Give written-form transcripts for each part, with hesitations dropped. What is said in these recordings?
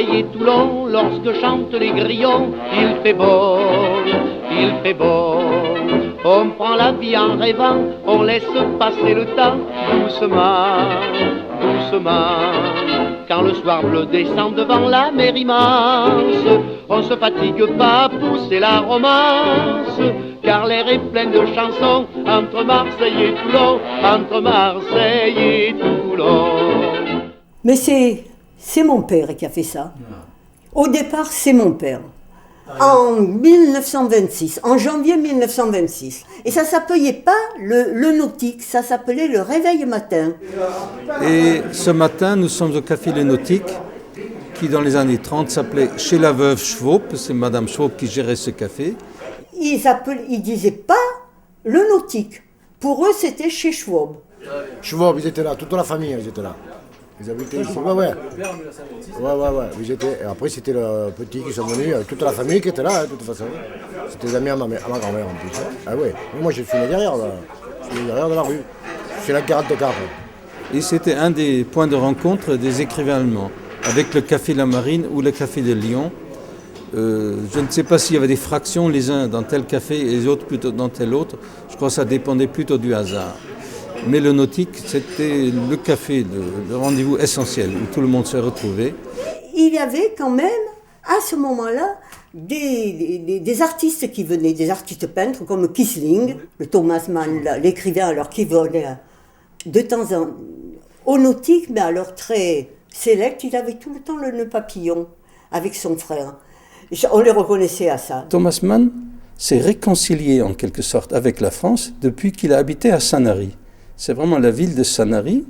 Marseille et Toulon, lorsque chantent les grillons, il fait beau, il fait beau. On prend la vie en rêvant, on laisse passer le temps doucement, doucement. Quand le soir bleu descend devant la mer immense, on se fatigue pas à pousser la romance, car l'air est plein de chansons entre Marseille et Toulon, entre Marseille et Toulon. Mais c'est mon père qui a fait ça. Au départ, c'est mon père. En 1926, en janvier 1926. Et ça s'appelait pas le nautique, ça s'appelait le réveil matin. Et ce matin, nous sommes au café Le Nautique, qui dans les années 30 s'appelait Chez la veuve Schwab, c'est Madame Schwab qui gérait ce café. Ils disaient pas le nautique. Pour eux, c'était chez Schwab. Schwab, ils étaient là, toute la famille, ils étaient là. Ils habitaient ici, ouais. Ils étaient, et après, c'était le petit qui sont venus, toute la famille qui était là, de toute façon. C'était des amis à ma grand-mère en plus. Ah ouais, moi je suis né derrière, là. Je suis né derrière de la rue. C'est la 44. Et c'était un des points de rencontre des écrivains allemands, avec le café La Marine ou le café de Lyon. Je ne sais pas s'il y avait des fractions, les uns dans tel café et les autres plutôt dans tel autre. Je crois que ça dépendait plutôt du hasard. Mais le nautique, c'était le café, le rendez-vous essentiel où tout le monde se retrouvait. Il y avait quand même, à ce moment-là, des artistes qui venaient, des artistes peintres comme Kissling, le Thomas Mann, l'écrivain, alors qui venait de temps en temps au nautique, mais alors très sélect. Il avait tout le temps le nœud papillon avec son frère. On les reconnaissait à ça. Thomas Mann s'est réconcilié en quelque sorte avec la France depuis qu'il a habité à Sanary. C'est vraiment la ville de Sanary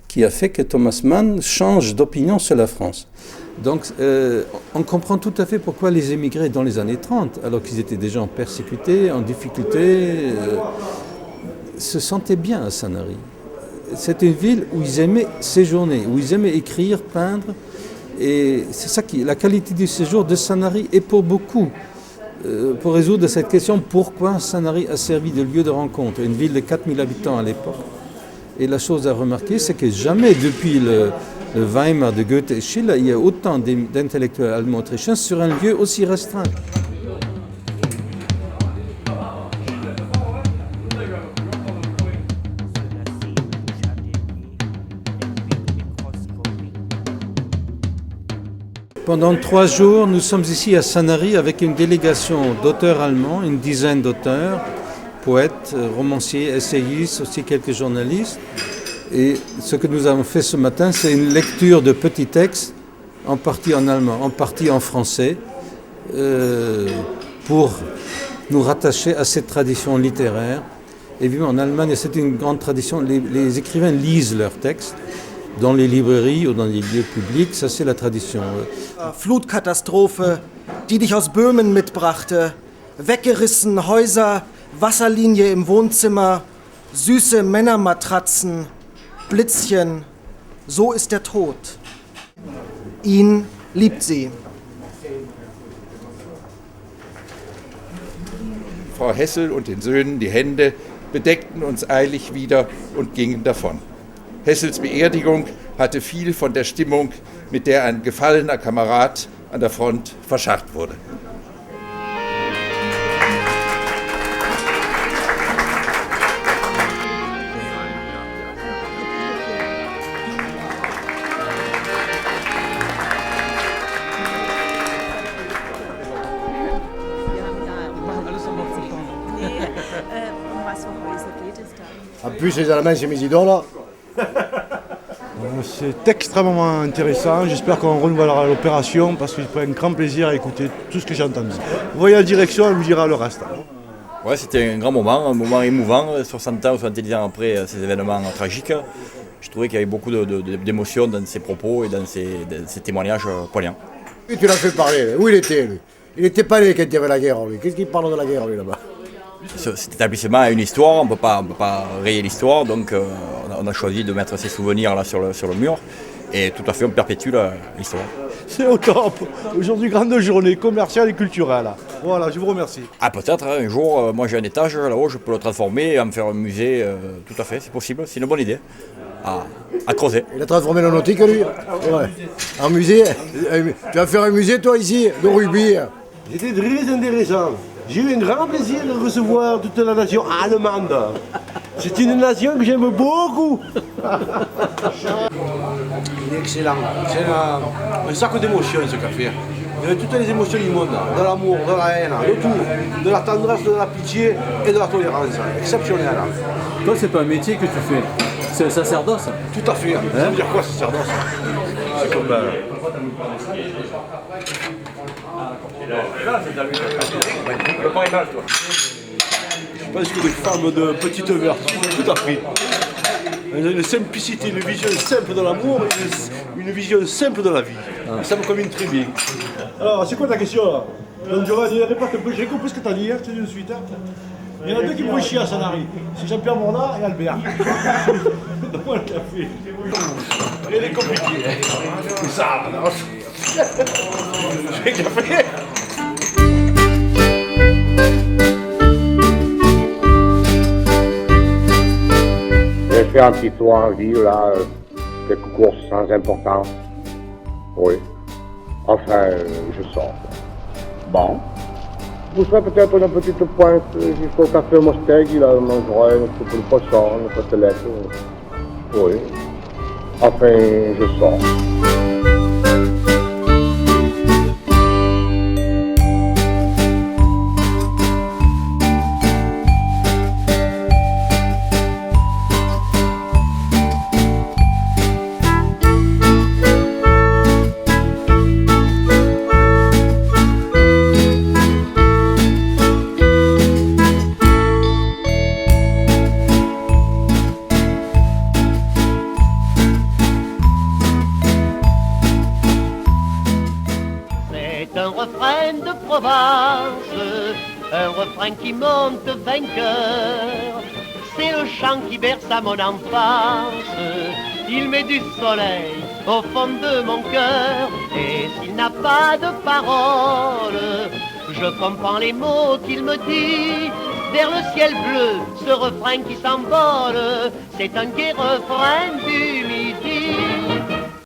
qui a fait que Thomas Mann change d'opinion sur la France. Donc on comprend tout à fait pourquoi les émigrés dans les années 30, alors qu'ils étaient des gens persécutés, en difficulté, se sentaient bien à Sanary. C'était une ville où ils aimaient séjourner, où ils aimaient écrire, peindre. Et c'est ça qui, la qualité du séjour de Sanary est pour beaucoup. Pour résoudre cette question, pourquoi Sanary a servi de lieu de rencontre, une ville de 4000 habitants à l'époque. Et la chose à remarquer, c'est que jamais depuis le Weimar de Goethe et Schiller, il y a autant d'intellectuels allemands autrichiens sur un lieu aussi restreint. Pendant 3 jours, nous sommes ici à Sanary avec une délégation d'auteurs allemands, une dizaine d'auteurs, poètes, romanciers, essayistes, aussi quelques journalistes. Et ce que nous avons fait ce matin, c'est une lecture de petits textes, en partie en allemand, en partie en français, pour nous rattacher à cette tradition littéraire. Évidemment, en Allemagne, c'est une grande tradition, les écrivains lisent leurs textes. Dans les librairies ou dans les lieux publics, ça c'est la tradition. Flutkatastrophe, die dich aus Böhmen mitbrachte, weggerissen Häuser, Wasserlinie im Wohnzimmer, süße Männermatratzen, Blitzchen, so ist der Tod. Ihn liebt sie. Frau Hessel und den Söhnen die Hände, bedeckten uns eilig wieder und gingen davon. Hessels Beerdigung hatte viel von der Stimmung, mit der ein gefallener Kamerad an der Front verscharrt wurde. En plus, les Allemands, c'est mes idoles. C'est extrêmement intéressant, j'espère qu'on renouvellera l'opération parce que je prends un grand plaisir à écouter tout ce que j'ai entendu. Voyez la direction, elle vous dira le reste. Ouais, c'était un grand moment, un moment émouvant, 60 ans ou 70 ans après ces événements tragiques. Je trouvais qu'il y avait beaucoup d'émotions dans ses propos et dans ses témoignages poignants. Et tu l'as fait parler, où il était lui? Il n'était pas né quand il y avait la guerre lui. Qu'est-ce qu'il parle de la guerre lui là-bas? Cet établissement a une histoire, on ne peut pas rayer l'histoire, donc on a choisi de mettre ses souvenirs là sur le mur. Et tout à fait, on perpétue l'histoire. C'est au top. Aujourd'hui, grande journée commerciale et culturelle. Voilà, je vous remercie. Ah, peut-être, hein, un jour, moi j'ai un étage là-haut, je peux le transformer et en faire un musée. Tout à fait, c'est possible, c'est une bonne idée à creuser. Il a transformé l'aéronautique, lui. Ouais. En musée. Tu vas faire un musée, toi, ici, de rugby. C'était très intéressant. J'ai eu un grand plaisir de recevoir toute la nation allemande. C'est une nation que j'aime beaucoup. Il est excellent. C'est un sac d'émotions, ce café. Il y a toutes les émotions du monde, de l'amour, de la haine, de tout. De la tendresse, de la pitié et de la tolérance. Exceptionnel. Toi, c'est pas un métier que tu fais, c'est un sacerdoce. Tout à fait. Ça veut dire quoi, sacerdoce? C'est comme... Je pense que des femmes de petite vertu, tout à fait. Une simplicité, une vision simple de l'amour, une vision simple de la vie. Ça me convient très bien. Alors, c'est quoi ta question là? Donc, répète un peu, j'ai compris ce que tu as dit, je te dis de suite. Il y en a deux qui me font chier à Sanary. C'est Jean-Pierre Mornard et Albert. Donne-moi le café. Il est compliqué. Ça, non. J'ai le café. J'ai fait un petit tour en ville, là, quelques courses sans importance. Oui. Enfin, je sors. Bon. Vous ferez peut-être une petite pointe jusqu'au café Mosteg, là, on mangerait un peu de poisson, une côtelette. Oui. Enfin, je sors. Un refrain qui monte vainqueur, c'est le chant qui berce à mon enfance. Il met du soleil au fond de mon cœur, et s'il n'a pas de paroles, je comprends les mots qu'il me dit. Vers le ciel bleu, ce refrain qui s'envole, c'est un gai refrain du midi.